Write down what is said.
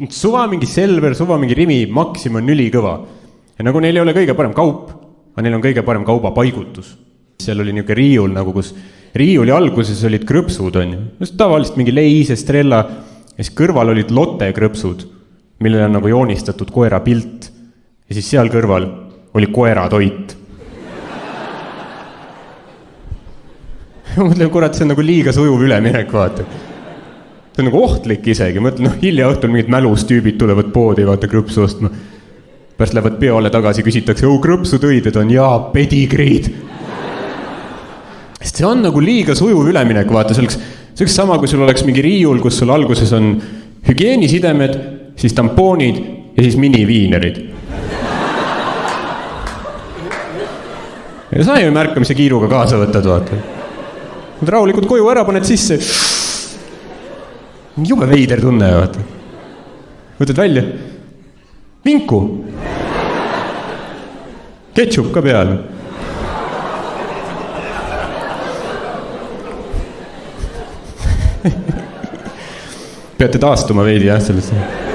Suva mingi Selver, suva mingi Rimi, Maxim on ülikõva. Ja nagu neil ei ole kõige parem kaup, aga neil on kõige parem kaubapaigutus. Seal oli niuke riiul, nagu kus riiuli alguses olid krõpsud, on ju. Just tavaliselt mingi Leis, Estrella, ja siis kõrval olid Lotte krõpsud, millele on nagu joonistatud koera pilt. Ja siis seal kõrval oli koera toit. Ma mõtlen, kurat, see on nagu liiga sujuv üleminek, vaata. See on nagu ohtlik isegi. Ma mõtlen, hilja õhtul mingid mälustüübid tulevad poodi, vaata, krõpsu ostma. Pärast lähevad peole tagasi, küsitakse, krõpsu tõided on, jaa, pedigriid. Sest see on nagu liiga sujuv üleminek, vaata. See oleks sama, kui sul oleks mingi riiul, kus sul alguses on hügieenisidemed, siis tampoonid ja siis miniviinerid. Ja sa ei märka, mis sa kiiruga kaasa võtad, vaata. Rahulikult koju ära paned sisse. Jube veider tunne, vaata. Võtad välja. Vinku. Ketchup ka peal. Peate taastuma veidi, jah, sellest.